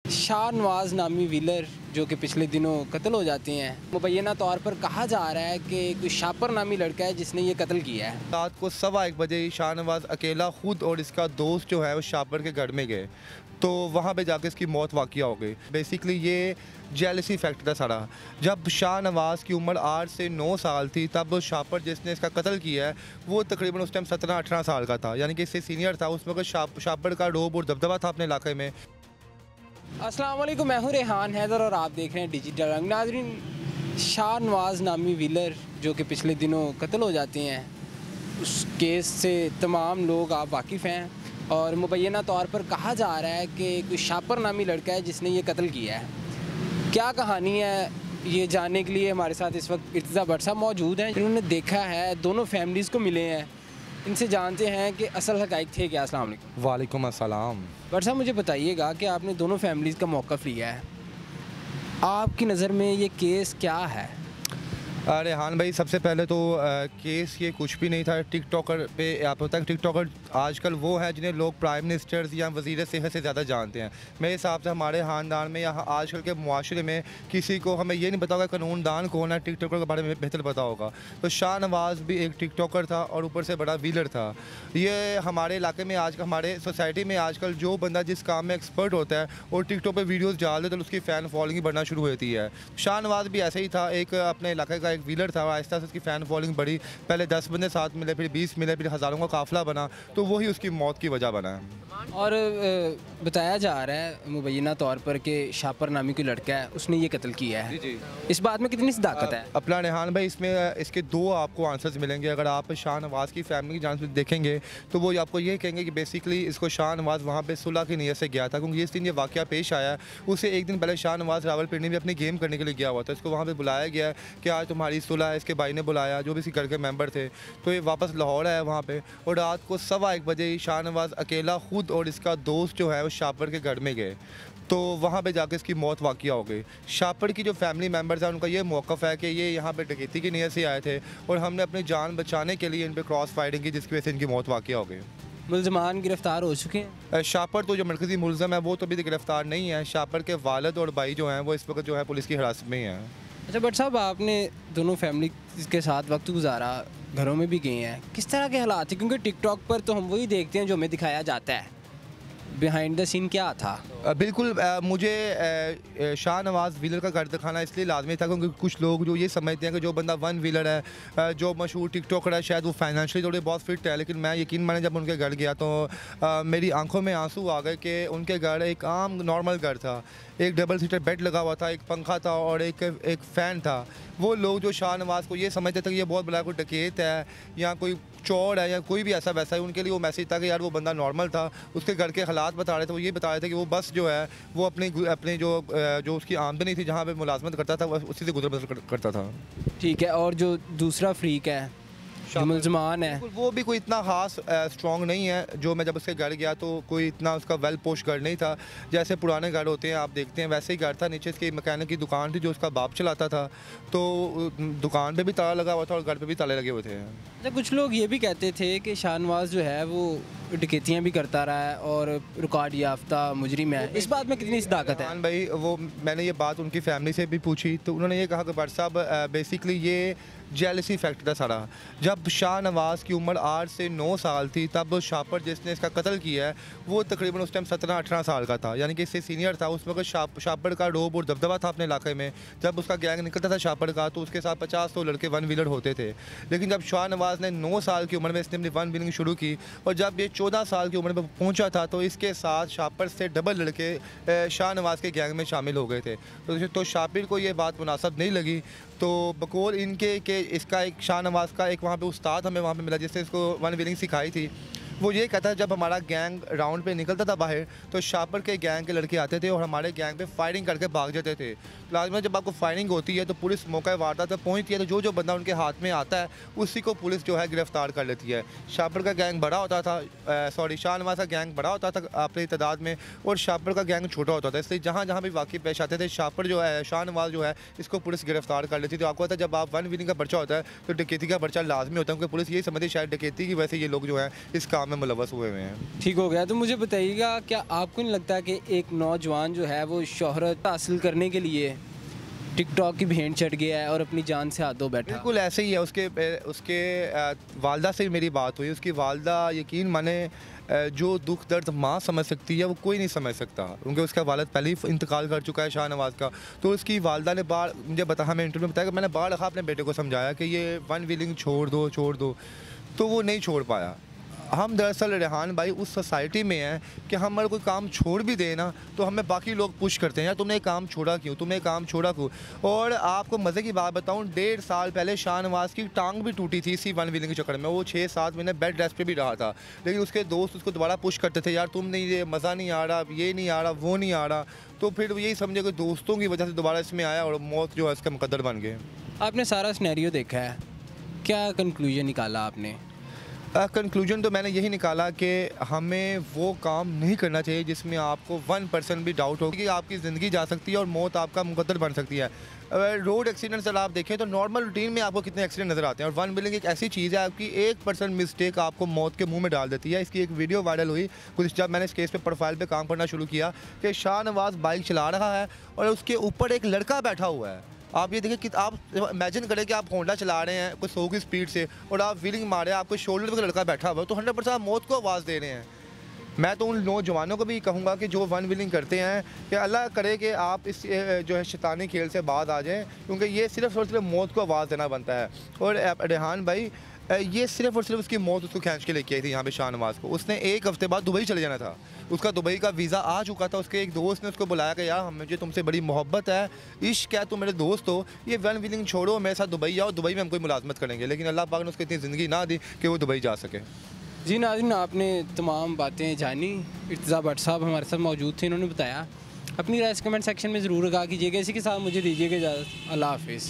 शाहनवाज नामी व्हीलर जो कि पिछले दिनों कत्ल हो जाते हैं। मुबैना तौर पर कहा जा रहा है कि कोई शापर नामी लड़का है जिसने ये कत्ल किया है। रात को 1:15 बजे शाहनवाज अकेला खुद और इसका दोस्त जो है वो शापर के घर में गए, तो वहाँ पे जाके इसकी मौत वाक़या हो गई। बेसिकली ये जेलसी फैक्ट था सारा। जब शाहनवाज की उम्र 8 से 9 साल थी तब शापर जिसने इसका कत्ल किया है वो तकरीबन उस टाइम 17-18 साल का था, यानी कि इससे सीनियर था। उस वक्त शापर का रोब और दबदबा था अपने इलाके में। अस्सलाम वालेकुम, मैं हूं रेहान हैदर और आप देख रहे हैं डिजिटल रंग। नाज़रीन, शाहनवाज नामी व्हीलर जो कि पिछले दिनों कत्ल हो जाते हैं, उस केस से तमाम लोग आप वाकिफ़ हैं और मुबैना तौर पर कहा जा रहा है कि कोई शापर नामी लड़का है जिसने ये कत्ल किया है। क्या कहानी है, ये जानने के लिए हमारे साथ इस वक्त इर्तिज़ा भट्ट साहब मौजूद हैं जिन्होंने देखा है, दोनों फैमिलीज़ को मिले हैं। इनसे जानते हैं कि असल हक़ाइक़ थे क्या। अस्सलाम वालेकुम। वालेकुम अस्सलाम। भट्ट साहब, मुझे बताइएगा कि आपने दोनों फैमिलीज़ का मौक़िफ़ लिया है, आपकी नज़र में ये केस क्या है? रेहान भाई, सबसे पहले तो केस ये कुछ भी नहीं था। टिकटॉकर पे आप होता है, टिकटॉकर आजकल वो है जिन्हें लोग प्राइम मिनिस्टर्स या वज़ीर सेहत से ज़्यादा जानते हैं। मेरे हिसाब से हमारे ख़ानदान में या आजकल के मुआशरे में किसी को हमें ये नहीं पता होगा कानूनदान कौन है, टिकटॉकर के बारे में बेहतर पता होगा। तो शाहनवाज भी एक टिकटॉकर था और ऊपर से बड़ा व्हीलर था। ये हमारे इलाके में आज हमारे सोसाइटी में आजकल जो बंदा जिस काम में एक्सपर्ट होता है और टिकटॉक पर वीडियोज़ डाल दे तो उसकी फ़ैन फॉलोइंग बढ़ना शुरू होती है। शाहनवाज भी ऐसे ही था, एक अपने इलाके का एक व्हीलर था। आहिस्ता से उसकी फ़ैन फॉलोइंग बढ़ी, पहले 10 बंदे साथ मिले, फिर 20 मिले, फिर हज़ारों का काफ़िला बना, तो वही उसकी मौत की वजह बना है। और बताया जा रहा है मुबैना तौर पर कि शापर नामी कोई लड़का है, उसने ये कत्ल किया है। जी। इस बात में कितनी सदाकत है? अपना रेहान भाई, इसमें इसके दो आपको आंसर्स मिलेंगे। अगर आप शाहनवाज की फैमिली की जान से देखेंगे तो वो आपको ये कहेंगे कि बेसिकली इसको शाहनवाज वहाँ पे सुलह की नीयत से गया था, क्योंकि जिस दिन ये वाक़या पेश आया उसे एक दिन पहले शाहनवाज रावलपिंडी में अपनी गेम करने के लिए गया हुआ था। इसको वहाँ पर बुलाया गया कि आज तुम्हारी सुलह है। इसके भाई ने बुलाया, जो भी इसके घर के मेंबर थे, तो ये वापस लाहौर आया वहाँ पे। और रात को 1:15 बजे शाहनवाज अकेला खुद और इसका दोस्त जो है वो शापर के घर में गए, तो वहाँ पे जाके इसकी मौत वाक़या हो गई। शापर की जो फैमिली मेंबर्स हैं उनका ये मौक़िफ़ है कि ये यहाँ पे डकैती की नीयत से आए थे और हमने अपनी जान बचाने के लिए इन पे क्रॉस फायरिंग की, जिसकी वजह से इनकी मौत वाक़या हो गई। मुल्ज़मान गिरफ़्तार हो चुके हैं? शापर तो जो मरकज़ी मुलज़म है वो तो अभी तक गिरफ़्तार नहीं है। शापर के वालिद और भाई जो हैं वो इस वक्त जो है पुलिस की हिरासत में ही हैं। अच्छा भट्ट साहब, आपने दोनों फैमिली के साथ वक्त गुजारा, घरों में भी गए हैं, किस तरह के हालात थे? क्योंकि टिकटॉक पर तो हम वही देखते हैं जो हमें दिखाया जाता है, बिहाइंड द सीन क्या था? बिल्कुल, मुझे शाहनवाज व्हीलर का घर दिखाना इसलिए लाजमी था क्योंकि कुछ लोग जो ये समझते हैं कि जो बंदा वन व्हीलर है, जो मशहूर टिकटॉकर है, शायद वो फाइनेंशियली थोड़े बहुत फिट है। लेकिन मैं यकीन माने जब उनके घर गया तो मेरी आंखों में आंसू आ गए कि उनके घर एक आम नॉर्मल घर था। एक डबल सीटर बेड लगा हुआ था, एक पंखा था और एक फ़ैन था। वो लोग जो शाहनवाज को ये समझते थे कि ये बहुत बड़ा कोई डकैत है या कोई चोर है या कोई भी ऐसा वैसा है, उनके लिए वो मैसेज था कि यार वो बंदा नॉर्मल था। उसके घर के हालात बता रहे थे, वो ये बता रहे थे कि वो बस जो है वो अपने जो उसकी आमदनी थी, जहाँ पे मुलाजमत करता था, उसी से गुजर बसर करता था। ठीक है, और जो दूसरा फ्रीक है, जो मुल्ज़मान है, वो भी कोई इतना ख़ास स्ट्रॉन्ग नहीं है। जो मैं जब उसके घर गया तो कोई इतना उसका वेल पोस्ट घर नहीं था, जैसे पुराने घर होते हैं आप देखते हैं वैसे ही घर था। नीचे इसकी मैकेनिक की दुकान थी जो उसका बाप चलाता था, तो दुकान पे भी ताला लगा हुआ था और घर पे भी ताले लगे हुए थे। अच्छा, कुछ लोग ये भी कहते थे कि शाहनवाज जो है वो डकैतियाँ भी करता रहा है और रिकॉर्ड याफ्ता मुजरिम है। इस बात में कितनी सदाकत है? हाँ भाई, वो मैंने ये बात उनकी फैमिली से भी पूछी तो उन्होंने ये कहा कि भट्ट साहब, बेसिकली ये जेलसी फैक्ट था सारा। जब शाहनवाज की उम्र 8 से 9 साल थी तब शापर जिसने इसका कत्ल किया है वो तकरीबन उस टाइम 17-18 साल का था, यानी कि इससे सीनियर था। उस वक्त शापर का रोब और दबदबा था अपने इलाके में। जब उसका गैंग निकलता था शापर का तो उसके साथ 50-100 लड़के वन व्हीलर होते थे। लेकिन जब शाहनवाज ने 9 साल की उम्र में इसने अपनी वन व्हीलिंग शुरू की और जब ये 14 साल की उम्र में पहुंचा था तो इसके साथ शापर से डबल लड़के शाहनवाज के गैंग में शामिल हो गए थे। तो शापिर को ये बात मुनासिब नहीं लगी, तो बकौल इनके कि इसका एक शाहनवाज का एक वहाँ पे उस्ताद हमें वहाँ पे मिला जिसने इसको वन व्हीलिंग सिखाई थी। वो ये कहता है जब हमारा गैंग राउंड पे निकलता था बाहर तो शापर के गैंग के लड़के आते थे और हमारे गैंग पे फायरिंग करके भाग जाते थे। लाजमी जब आपको फायरिंग होती है तो पुलिस मौका वारदात तक पहुँचती है, तो जो बंदा उनके हाथ में आता है उसी को पुलिस जो है गिरफ्तार कर लेती है। शापर का गैंग बड़ा होता था, शाहनवाज का गैंग बड़ा होता था अपनी तादाद में और शापर का गैंग छोटा होता था। इसलिए जहाँ जहाँ भी वाक़ई पेश आते थे शापर जो है शाहनवाज जो है इसको पुलिस गिरफ्तार कर लेती थी। तो आपको पता है जब आप वन व्हीलिंग का पर्चा होता है तो डकैती का पर्चा लाजमी होता है, क्योंकि पुलिस यही समझती है शायद डकैती की वजह से ये लोग जो है इस काम काम में मुलव्वस हुए हुए हैं। ठीक हो गया। तो मुझे बताइएगा, क्या आपको नहीं लगता कि एक नौजवान जो है वो शोहरत हासिल करने के लिए टिकटॉक की भेंट चढ़ गया है और अपनी जान से हाथ धो बैठा? बिल्कुल ऐसे ही है। उसके वालदा से मेरी बात हुई। उसकी वालदा, यकीन माने, जो दुख दर्द माँ समझ सकती है वो कोई नहीं समझ सकता, क्योंकि उसका वालिद पहले ही इंतकाल कर चुका है शाहनवाज़ का। तो उसकी वालदा ने बार मुझे बताया, मैं इंटरव्यू में बताया कि मैंने बार अपने बेटे को समझाया कि ये वन व्हीलिंग छोड़ दो, तो वो नहीं छोड़ पाया। हम दरअसल रेहान भाई उस सोसाइटी में हैं कि हम अगर कोई काम छोड़ भी दें ना तो हमें बाकी लोग पुश करते हैं, यार तुमने ये काम छोड़ा क्यों, और आपको मज़े की बात बताऊं, 1.5 साल पहले शाहनवाज़ की टांग भी टूटी थी इसी वन व्हीलिंग के चक्कर में। वो 6-7 महीने बेड रेस्ट पे भी रहा था, लेकिन उसके दोस्त उसको दोबारा पुश करते थे, यार तुम नहीं, ये मज़ा नहीं आ रहा, ये नहीं आ रहा, वो नहीं आ रहा। तो फिर यही समझे कि दोस्तों की वजह से दोबारा इसमें आया और मौत जो है इसका मुकद्दर बन गए। आपने सारा सिनेरियो देखा है, क्या कंक्लूजन निकाला आपने? कंक्लूजन तो मैंने यही निकाला कि हमें वो काम नहीं करना चाहिए जिसमें आपको 1% भी डाउट हो कि आपकी ज़िंदगी जा सकती है और मौत आपका मुकद्दर बन सकती है। रोड एक्सीडेंट्स अगर आप देखें तो नॉर्मल रूटीन में आपको कितने एक्सीडेंट नज़र आते हैं, और वन व्हीलिंग एक ऐसी चीज़ है, आपकी 1% मिस्टेक आपको मौत के मुंह में डाल देती है। इसकी एक वीडियो वायरल हुई कुछ जब मैंने इस केस पे प्रोफाइल पे काम करना शुरू किया कि शाहनवाज़ बाइक चला रहा है और उसके ऊपर एक लड़का बैठा हुआ है। आप ये देखिए कि आप इमेजिन करें कि आप होंडा चला रहे हैं कोई 100 की स्पीड से और आप व्हीलिंग मारे, आपको शोल्डर पे लड़का बैठा हुआ है, तो 100% आप मौत को आवाज़ दे रहे हैं। मैं तो उन नौजवानों को भी कहूँगा कि जो वन व्हीलिंग करते हैं कि अल्लाह करे कि आप इस जो है शैतानी खेल से बाज आ जाएं, क्योंकि ये सिर्फ और सिर्फ मौत को आवाज़ देना बनता है। और रेहान भाई, ये सिर्फ और सिर्फ उसकी मौत उसको खींच के लेके आई थी यहाँ पे शाहनवाज़ को। उसने 1 हफ्ते बाद दुबई चले जाना था, उसका दुबई का वीज़ा आ चुका था। उसके एक दोस्त ने उसको बुलाया कि यार मुझे तुमसे बड़ी मोहब्बत है, इश्क है, तुम मेरे दोस्त हो, ये वन व्हीलिंग छोड़ो, मेरे साथ दुबई आओ, दुबई में हम कोई मुलाजमत करेंगे। लेकिन अल्लाह पाक ने उसको इतनी ज़िंदगी ना दी कि वो दुबई जा सके। जी नाज़रीन, आपने तमाम बातें जानी। इर्तिज़ा भट्ट साहब हमारे साथ मौजूद थे, इन्होंने बताया। अपनी राय कमेंट सेक्शन में ज़रूर आगाह कीजिएगा। इसी के साथ मुझे दीजिएगा इजाज़त। अल्लाह हाफिज़।